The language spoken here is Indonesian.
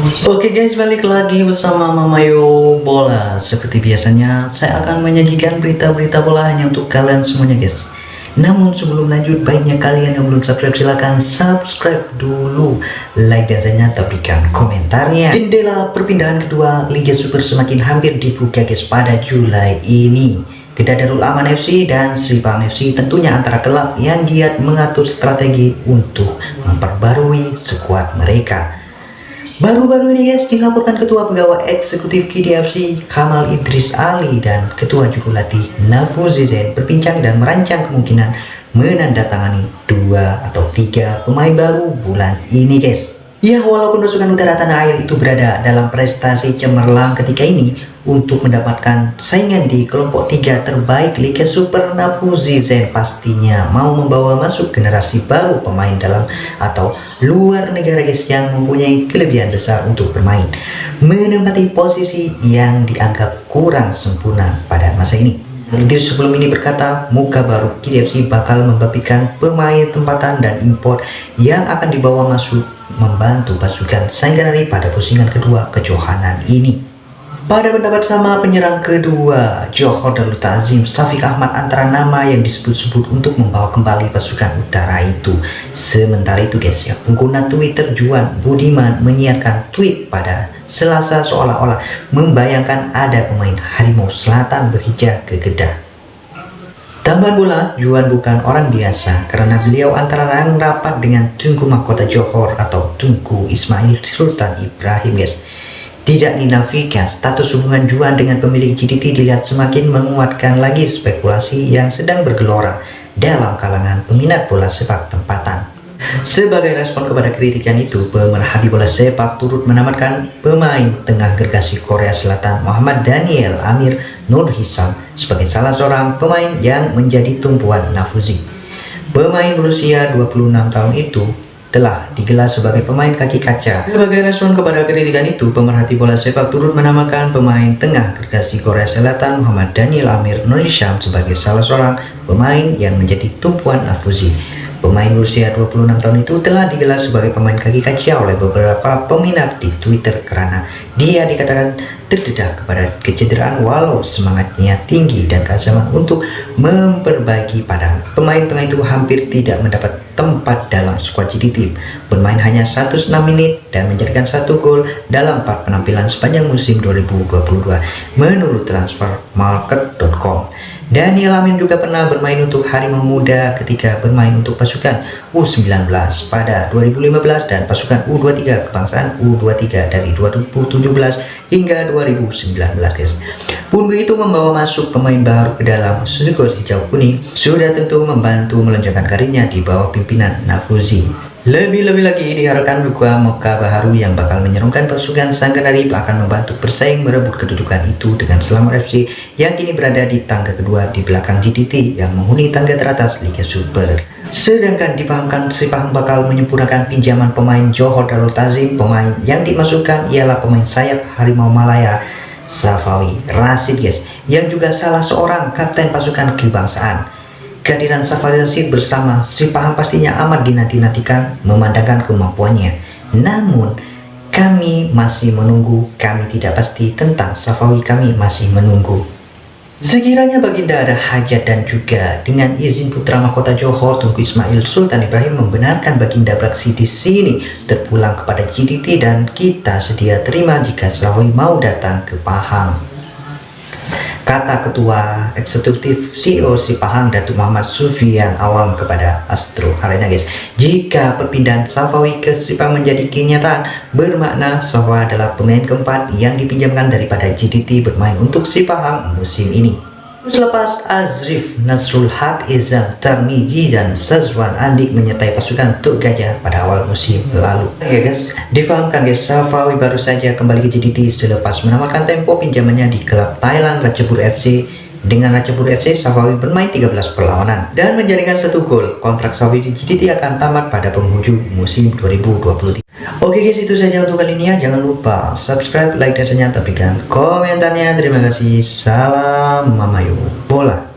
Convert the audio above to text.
Oke guys, balik lagi bersama Mamayo Bola. Seperti biasanya, saya akan menyajikan berita-berita bola hanya untuk kalian semuanya guys. Namun sebelum lanjut, baiknya kalian yang belum subscribe silahkan subscribe dulu, like dan saya tepikan komentarnya. Jendela perpindahan kedua Liga Super semakin hampir dibuka guys pada Juli ini. Darul Aman FC dan Sri Pahang FC tentunya antara klub yang giat mengatur strategi untuk memperbarui skuad mereka. Baru-baru ini guys dilaporkan Ketua Pegawai Eksekutif KDFC Kamal Idris Ali dan Ketua Jurulatih Nafruzi Zain berbincang dan merancang kemungkinan menandatangani 2 atau 3 pemain baru bulan ini guys. Ya, walaupun pasukan utara tanah air itu berada dalam prestasi cemerlang ketika ini untuk mendapatkan saingan di kelompok 3 terbaik Liga Super, Nafruzi Zain pastinya mau membawa masuk generasi baru pemain dalam atau luar negara guys yang mempunyai kelebihan besar untuk bermain, menempati posisi yang dianggap kurang sempurna pada masa ini. Idris sebelum ini berkata, muka baru KDFC bakal membagikan pemain tempatan dan impor yang akan dibawa masuk membantu pasukan Sangganari pada pusingan kedua kejohanan ini. Pada pendapat sama, penyerang kedua Johor Darul Ta'zim Syafiq Ahmad antara nama yang disebut-sebut untuk membawa kembali pasukan utara itu. Sementara itu guys ya, pengguna Twitter Juan Budiman menyiarkan tweet pada Selasa seolah-olah membayangkan ada pemain Harimau Selatan berhijrah ke Kedah. Tambahan pula, Juan bukan orang biasa karena beliau antara yang rapat dengan Tunku Mahkota Johor atau Tunku Ismail Sultan Ibrahim guys. Tidak dinafikan, status hubungan Juan dengan pemilik GDT dilihat semakin menguatkan lagi spekulasi yang sedang bergelora dalam kalangan peminat bola sepak tempatan. Sebagai respon kepada kritikan itu, pemerhati bola sepak turut menamatkan pemain tengah gergasi Korea Selatan Muhammad Daniel Amir Nur Hisam sebagai salah seorang pemain yang menjadi tumpuan Nafruzi. Pemain berusia 26 tahun itu telah digelar sebagai pemain kaki kaca. Sebagai respon kepada kritikan itu, pemerhati bola sepak turut menamakan pemain tengah gergasi Korea Selatan Muhammad Daniel Amir Nur Hisam sebagai salah seorang pemain yang menjadi tumpuan Nafruzi. Pemain berusia 26 tahun itu telah digelar sebagai pemain kaki kaca oleh beberapa peminat di Twitter karena dia dikatakan terdedah kepada kecederaan walau semangatnya tinggi dan keazaman untuk memperbaiki padang. Pemain tengah itu hampir tidak mendapat tempat dalam skuad GDT, bermain hanya 106 menit dan menjadikan 1 gol dalam 4 penampilan sepanjang musim 2022 menurut transfermarket.com. Daniel Amin juga pernah bermain untuk Harimau Muda ketika bermain untuk pasukan U19 pada 2015 dan pasukan U23 kebangsaan U23 dari 2017 hingga 2019 guys. Pun begitu membawa masuk pemain baru ke dalam skuad hijau kuning sudah tentu membantu melonjakkan karirnya di bawah pimpinan Nafruzi. Lebih-lebih lagi diharapkan buka muka baru yang bakal menyerukan pasukan Sangganari akan membantu bersaing merebut kedudukan itu dengan Selangor FC yang kini berada di tangga kedua di belakang GDT yang menghuni tangga teratas Liga Super. Sedangkan dipahamkan Sri Pahang bakal menyempurnakan pinjaman pemain Johor Darul Ta'zim. Pemain yang dimasukkan ialah pemain sayap Harimau Malaya Safawi Rashid guys, yang juga salah seorang kapten pasukan kebangsaan. Kehadiran Safawi Rashid bersama Sri Pahang pastinya amat dinanti-nantikan memandangkan kemampuannya. Namun kami masih menunggu, kami tidak pasti tentang Safawi, kami masih menunggu. Sekiranya Baginda ada hajat dan juga dengan izin putra mahkota Johor Tunku Ismail Sultan Ibrahim membenarkan Baginda beraksi di sini terpulang kepada GDT dan kita sedia terima jika Safawi mau datang ke Pahang. Kata Ketua Eksekutif CEO Sri Pahang Datuk Muhammad Sufian Awam kepada Astro Arena guys. Jika perpindahan Safawi ke Sri Pahang menjadi kenyataan, bermakna Safawi adalah pemain keempat yang dipinjamkan daripada GDT bermain untuk Sri Pahang musim ini. Selepas Azrif Nasrul Haq, Izam Tarmiji dan Sazwan Andik menyertai pasukan Tuk Gajah pada awal musim lalu. Ya guys, difahamkan guys, Safawi baru saja kembali ke GDT selepas menamatkan tempo pinjamannya di klub Thailand Ratchaburi FC. Dengan Ratchaburi FC, Safawi bermain 13 perlawanan dan menjaringkan 1 gol. Kontrak Safawi di GDT akan tamat pada penghujung musim 2023. Oke guys, itu saja untuk kali ini ya. Jangan lupa subscribe, like, dan tepikan komentarnya. Terima kasih. Salam Mamayo Bola.